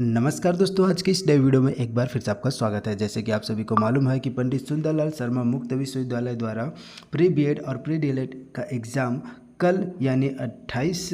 नमस्कार दोस्तों, आज की इस नए वीडियो में एक बार फिर से आपका स्वागत है। जैसे कि आप सभी को मालूम है कि पंडित सुंदरलाल शर्मा मुक्त विश्वविद्यालय द्वारा प्री बीएड और प्री डीएलएड का एग्ज़ाम कल यानी 28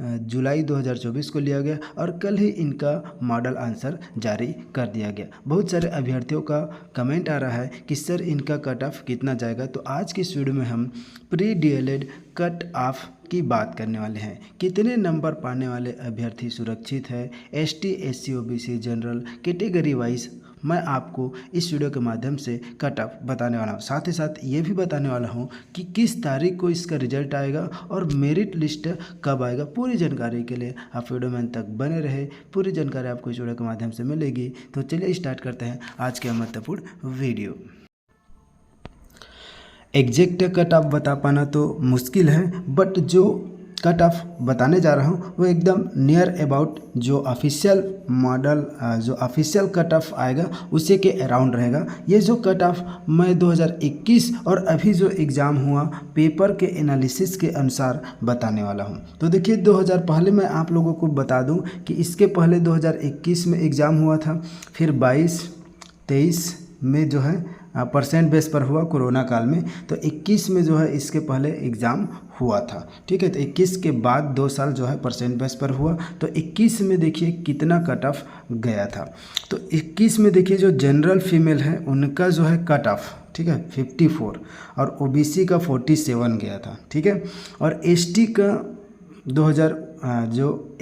जुलाई 2024 को लिया गया और कल ही इनका मॉडल आंसर जारी कर दिया गया। बहुत सारे अभ्यर्थियों का कमेंट आ रहा है कि सर इनका कट ऑफ कितना जाएगा। तो आज की इस वीडियो में हम प्री डीएलएड कट ऑफ की बात करने वाले हैं। कितने नंबर पाने वाले अभ्यर्थी सुरक्षित है, ST, SC, OBC, general category wise मैं आपको इस वीडियो के माध्यम से कट ऑफ बताने वाला हूँ। साथ ही साथ ये भी बताने वाला हूँ कि किस तारीख को इसका रिजल्ट आएगा और मेरिट लिस्ट कब आएगा। पूरी जानकारी के लिए आप वीडियो में अंत तक बने रहे। पूरी जानकारी आपको इस वीडियो के माध्यम से मिलेगी। तो चलिए स्टार्ट करते हैं आज के महत्वपूर्ण वीडियो। एग्जैक्ट कट ऑफ बता पाना तो मुश्किल है, बट जो कट ऑफ बताने जा रहा हूँ वो एकदम नियर अबाउट जो ऑफिशियल मॉडल जो ऑफिशियल कट ऑफ आएगा उसी के अराउंड रहेगा। ये जो कट ऑफ मैं 2021 और अभी जो एग्ज़ाम हुआ पेपर के एनालिसिस के अनुसार बताने वाला हूँ। तो देखिए 2000 पहले मैं आप लोगों को बता दूँ कि इसके पहले 2021 में एग्ज़ाम हुआ था, फिर 22-23 में जो है परसेंट बेस पर हुआ कोरोना काल में। तो 21 में जो है इसके पहले एग्ज़ाम हुआ था, ठीक है। तो 21 के बाद 2 साल जो है परसेंट बेस पर हुआ। तो 21 में देखिए कितना कट ऑफ गया था। तो 21 में देखिए जो जनरल फीमेल है उनका जो है कट ऑफ, ठीक है, 54 और ओबीसी का 47 गया था, ठीक है। और एसटी का 2000 जो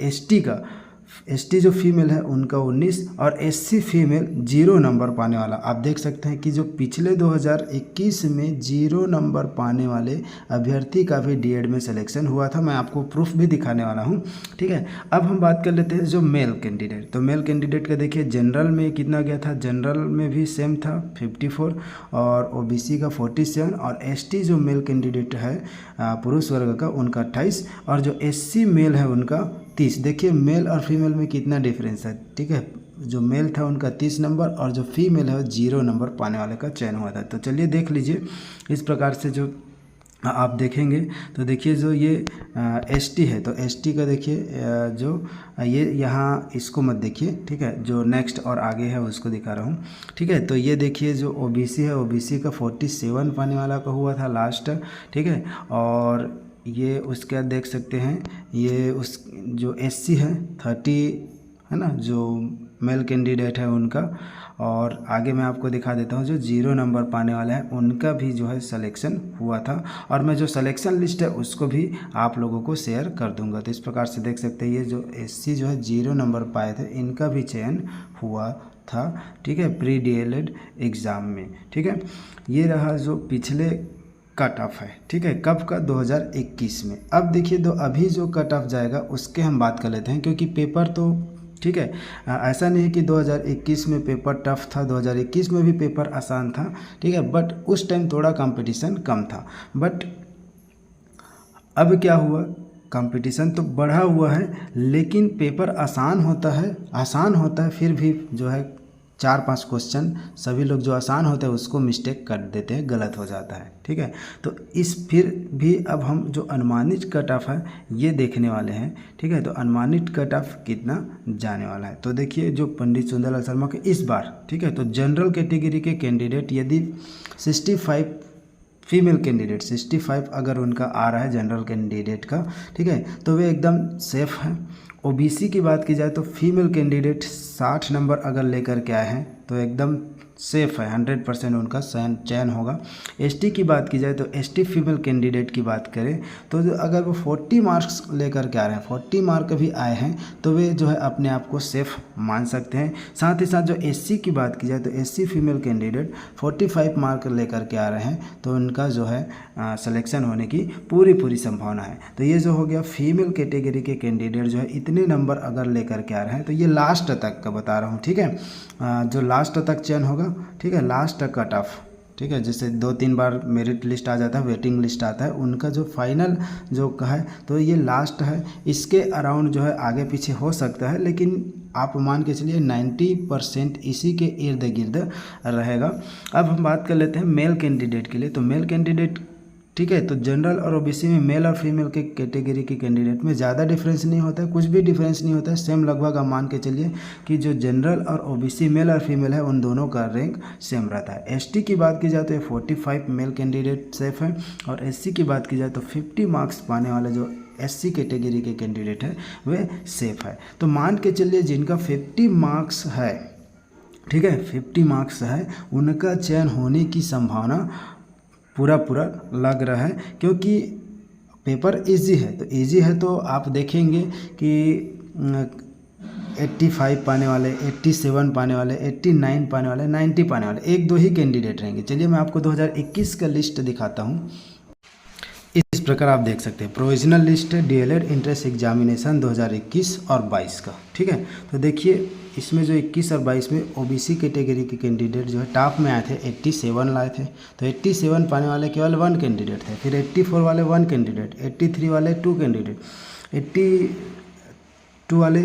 एसटी जो फीमेल है उनका 19 और एससी फीमेल 0 नंबर पाने वाला। आप देख सकते हैं कि जो पिछले 2021 में 0 नंबर पाने वाले अभ्यर्थी का भी डीएड में सिलेक्शन हुआ था। मैं आपको प्रूफ भी दिखाने वाला हूं, ठीक है। अब हम बात कर लेते हैं जो मेल कैंडिडेट। तो मेल कैंडिडेट का देखिए जनरल में कितना गया था, जनरल में भी सेम था 54 और ओबीसी का 47 और एसटी जो मेल कैंडिडेट है पुरुष वर्ग का उनका 28 और जो एससी मेल है उनका 30। देखिए मेल और फीमेल में कितना डिफरेंस है, ठीक है। जो मेल था उनका 30 नंबर और जो फीमेल है 0 नंबर पाने वाले का चयन हुआ था। तो चलिए देख लीजिए इस प्रकार से जो आप देखेंगे तो देखिए जो ये एसटी है तो एसटी का देखिए जो ये यहाँ इसको मत देखिए, ठीक है। जो नेक्स्ट और आगे है उसको दिखा रहा हूँ, ठीक है। तो ये देखिए जो ओबीसी है ओबीसी का 47 पाने वाला का हुआ था लास्ट, ठीक है। और ये उसके बाद देख सकते हैं ये उस जो एससी है 30 है ना, जो मेल कैंडिडेट है उनका। और आगे मैं आपको दिखा देता हूँ जो 0 नंबर पाने वाले हैं उनका भी जो है सिलेक्शन हुआ था और मैं जो सिलेक्शन लिस्ट है उसको भी आप लोगों को शेयर कर दूंगा। तो इस प्रकार से देख सकते हैं ये जो एससी जो है 0 नंबर पाए थे इनका भी चयन हुआ था, ठीक है, प्री डीएलएड एग्ज़ाम में, ठीक है। ये रहा जो पिछले कट ऑफ है, ठीक है, कब का 2021 में। अब देखिए तो अभी जो कट ऑफ जाएगा उसके हम बात कर लेते हैं क्योंकि पेपर तो, ठीक है, ऐसा नहीं है कि 2021 में पेपर टफ था, 2021 में भी पेपर आसान था, ठीक है, बट उस टाइम थोड़ा कंपटीशन कम था। बट अब क्या हुआ, कंपटीशन तो बढ़ा हुआ है लेकिन पेपर आसान होता है फिर भी जो है 4-5 क्वेश्चन सभी लोग जो आसान होता है उसको मिस्टेक कर देते हैं, गलत हो जाता है, ठीक है। तो इस फिर भी अब हम जो अनुमानित कट ऑफ है ये देखने वाले हैं, ठीक है। तो अनुमानित कट ऑफ कितना जाने वाला है तो देखिए जो पंडित सुंदरलाल शर्मा के इस बार, ठीक है, तो जनरल कैटेगरी के कैंडिडेट यदि 65 फीमेल कैंडिडेट 65 अगर उनका आ रहा है जनरल कैंडिडेट का, ठीक है, तो वे एकदम सेफ हैं। ओबीसी की बात की जाए तो फीमेल कैंडिडेट 60 नंबर अगर लेकर के आए हैं तो एकदम सेफ है, 100% उनका चयन होगा। एसटी की बात की जाए तो एसटी फीमेल कैंडिडेट की बात करें तो अगर वो 40 मार्क्स लेकर के आ रहे हैं, 40 मार्क भी आए हैं तो वे जो है अपने आप को सेफ मान सकते हैं। साथ ही साथ जो एससी की बात की जाए तो एससी फीमेल कैंडिडेट 45 मार्क लेकर के आ रहे हैं तो उनका जो है सिलेक्शन होने की पूरी संभावना है। तो ये जो हो गया फीमेल कैटेगरी के कैंडिडेट जो है इतने नंबर अगर लेकर के आ रहे हैं तो ये लास्ट तक का बता रहा हूँ, ठीक है, जो लास्ट तक चयन होगा, ठीक है, लास्ट कट ऑफ, ठीक है। जैसे 2-3 बार मेरिट लिस्ट आ जाता है, वेटिंग लिस्ट आता है, उनका जो फाइनल जो का है तो ये लास्ट है। इसके अराउंड जो है आगे पीछे हो सकता है लेकिन आप मान के चलिए 90% इसी के इर्द गिर्द रहेगा। अब हम बात कर लेते हैं मेल कैंडिडेट के लिए। तो मेल कैंडिडेट ठीक है। तो जनरल और ओबीसी में मेल और फीमेल के कैटेगरी के कैंडिडेट में ज़्यादा डिफरेंस नहीं होता है, कुछ भी डिफरेंस नहीं होता है, सेम लगभग आप मान के चलिए कि जो जनरल और ओबीसी मेल और फीमेल है उन दोनों का रैंक सेम रहता है। एसटी की बात की जाए तो 45 मेल कैंडिडेट सेफ है, और एससी की बात की जाए तो 50 मार्क्स पाने वाले जो एससी कैटेगरी के कैंडिडेट है वे सेफ है। तो मान के चलिए जिनका 50 मार्क्स है, ठीक है, 50 मार्क्स है, उनका चयन होने की संभावना पूरा लग रहा है, क्योंकि पेपर इजी है। तो इजी है तो आप देखेंगे कि 85 पाने वाले, 87 पाने वाले, 89 पाने वाले, 90 पाने वाले, एक दो ही कैंडिडेट रहेंगे। चलिए मैं आपको 2021 का लिस्ट दिखाता हूँ। इस प्रकार आप देख सकते हैं प्रोविजनल लिस्ट है डीएलएड इंट्रेंस एग्जामिनेशन 2021 और 22 का, ठीक है। तो देखिए इसमें जो 21 और 22 में ओबीसी कैटेगरी के कैंडिडेट जो है टॉप में आए थे, 87 लाए थे। तो 87 पाने वाले केवल 1 कैंडिडेट थे, फिर 84 वाले 1 कैंडिडेट, 83 वाले 2 कैंडिडेट, 82 वाले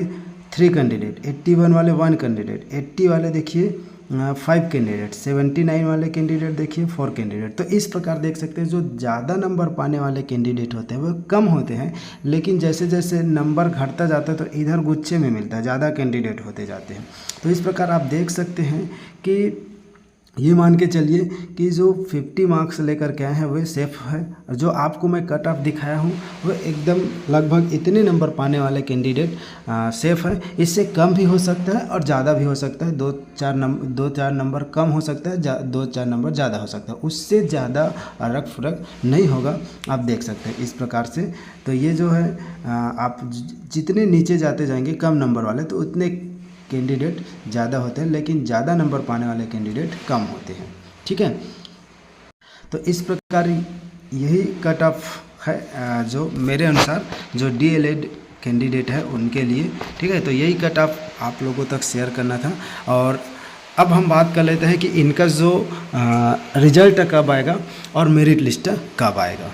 3 कैंडिडेट, 81 वाले 1 कैंडिडेट, 80 वाले देखिए 5 कैंडिडेट, 79 वाले कैंडिडेट देखिए 4 कैंडिडेट। तो इस प्रकार देख सकते हैं जो ज़्यादा नंबर पाने वाले कैंडिडेट होते हैं वो कम होते हैं, लेकिन जैसे जैसे नंबर घटता जाता है तो इधर गुच्छे में मिलता है, ज़्यादा कैंडिडेट होते जाते हैं। तो इस प्रकार आप देख सकते हैं कि ये मान के चलिए कि जो 50 मार्क्स लेकर के आए हैं वे सेफ है, और जो आपको मैं कट ऑफ दिखाया हूँ वो एकदम लगभग इतने नंबर पाने वाले कैंडिडेट सेफ है। इससे कम भी हो सकता है और ज़्यादा भी हो सकता है, 2-4 नंबर कम हो सकता है, 2-4 नंबर ज़्यादा हो सकता है, उससे ज़्यादा रक फरक नहीं होगा, आप देख सकते हैं इस प्रकार से। तो ये जो है आप जितने नीचे जाते जाएंगे कम नंबर वाले तो उतने कैंडिडेट ज़्यादा होते हैं, लेकिन ज़्यादा नंबर पाने वाले कैंडिडेट कम होते हैं, ठीक है। तो इस प्रकार यही कट ऑफ है जो मेरे अनुसार जो डीएलएड कैंडिडेट है उनके लिए, ठीक है। तो यही कट ऑफ आप लोगों तक शेयर करना था। और अब हम बात कर लेते हैं कि इनका जो रिजल्ट कब आएगा और मेरिट लिस्ट कब आएगा।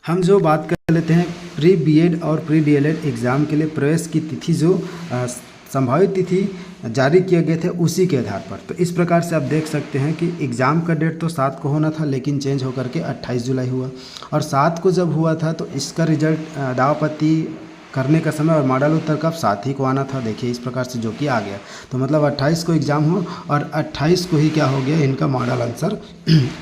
हम जो बात कर लेते हैं प्री बीएड और प्री डीएलएड एग्ज़ाम के लिए प्रवेश की तिथि जो संभावित तिथि जारी किए गए थे उसी के आधार पर। तो इस प्रकार से आप देख सकते हैं कि एग्ज़ाम का डेट तो 7 को होना था, लेकिन चेंज होकर के 28 जुलाई हुआ, और 7 को जब हुआ था तो इसका रिजल्ट दावपत्ती करने का समय और मॉडल उत्तर कब 7 ही को आना था। देखिए इस प्रकार से जो कि आ गया, तो मतलब 28 को एग्ज़ाम हुआ और 28 को ही क्या हो गया, इनका मॉडल आंसर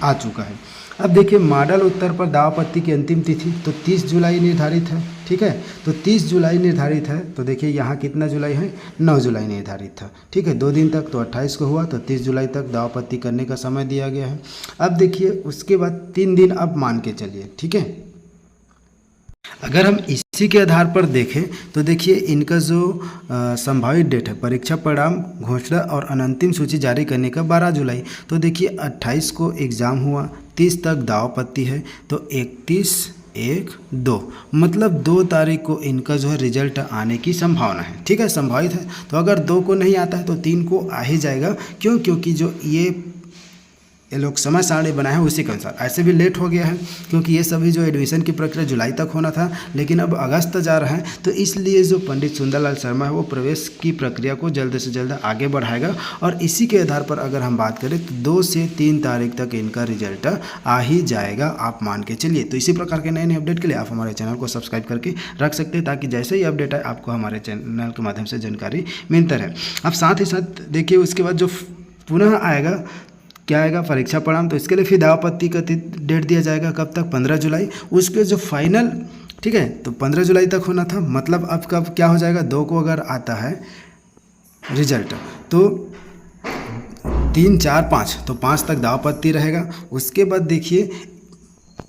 आ चुका है। अब देखिए मॉडल उत्तर पर दावपत्ती की अंतिम तिथि तो 30 जुलाई निर्धारित है, ठीक है। तो 30 जुलाई निर्धारित है, तो देखिए यहाँ कितना जुलाई है, 9 जुलाई निर्धारित था, ठीक है। 2 दिन तक तो 28 को हुआ, तो 30 जुलाई तक दावपत्ती करने का समय दिया गया है। अब देखिए उसके बाद 3 दिन अब मान के चलिए, ठीक है। अगर हम इसी के आधार पर देखें तो देखिए इनका जो संभावित डेट है परीक्षा परिणाम घोषणा और अंतिम सूची जारी करने का 12 जुलाई। तो देखिए 28 को एग्ज़ाम हुआ, 30 तक दावपत्ती है, तो 31/1/2 मतलब 2 तारीख को इनका जो है रिजल्ट आने की संभावना है, ठीक है, संभावित है। तो अगर 2 को नहीं आता है तो 3 को आ ही जाएगा, क्यों, क्योंकि जो ये लोग समय सारणी बनाए हैं उसी के अनुसार। ऐसे भी लेट हो गया है क्योंकि ये सभी जो एडमिशन की प्रक्रिया जुलाई तक होना था, लेकिन अब अगस्त जा रहा है, तो इसलिए जो पंडित सुंदरलाल शर्मा है वो प्रवेश की प्रक्रिया को जल्द से जल्द आगे बढ़ाएगा। और इसी के आधार पर अगर हम बात करें तो 2 से 3 तारीख तक इनका रिजल्ट आ ही जाएगा, आप मान के चलिए। तो इसी प्रकार के नए नए अपडेट के लिए आप हमारे चैनल को सब्सक्राइब करके रख सकते हैं, ताकि जैसे ही अपडेट आए आपको हमारे चैनल के माध्यम से जानकारी मिलता रहे। अब साथ ही साथ देखिए उसके बाद जो पुनः आएगा क्या आएगा, परीक्षा परिणाम, तो इसके लिए फिर दावपत्ती का डेट दिया जाएगा, कब तक, 15 जुलाई। उसके जो फाइनल, ठीक है, तो 15 जुलाई तक होना था, मतलब अब कब क्या हो जाएगा, 2 को अगर आता है रिजल्ट तो 3, 4, 5, तो 5 तक दावपत्ती रहेगा। उसके बाद देखिए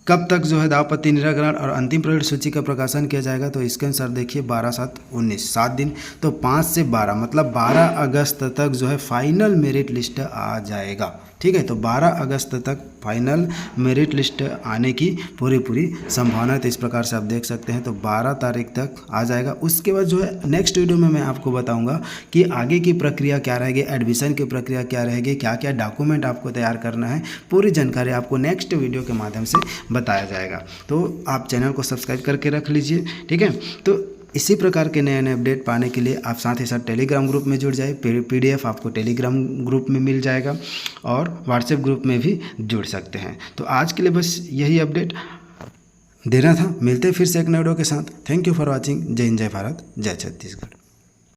कब तक जो है दावपत्ती निराकरण और अंतिम प्रायोरिट सूची का प्रकाशन किया जाएगा, तो इसके अनुसार देखिए 12/7/19 7 दिन, तो 5 से 12 मतलब 12 अगस्त तक जो है फाइनल मेरिट लिस्ट आ जाएगा, ठीक है। तो 12 अगस्त तक फाइनल मेरिट लिस्ट आने की पूरी संभावना है। तो इस प्रकार से आप देख सकते हैं, तो 12 तारीख तक आ जाएगा। उसके बाद जो है नेक्स्ट वीडियो में मैं आपको बताऊंगा कि आगे की प्रक्रिया क्या रहेगी, एडमिशन की प्रक्रिया क्या रहेगी, क्या क्या डॉक्यूमेंट आपको तैयार करना है, पूरी जानकारी आपको नेक्स्ट वीडियो के माध्यम से बताया जाएगा। तो आप चैनल को सब्सक्राइब करके रख लीजिए, ठीक है। तो इसी प्रकार के नए नए अपडेट पाने के लिए आप साथ ही साथ टेलीग्राम ग्रुप में जुड़ जाए, PDF आपको टेलीग्राम ग्रुप में मिल जाएगा और व्हाट्सएप ग्रुप में भी जुड़ सकते हैं। तो आज के लिए बस यही अपडेट। देना था। मिलते हैं फिर से एक नए वीडियो के साथ। Thank you for watching. जय हिंद, जय भारत, जय छत्तीसगढ़।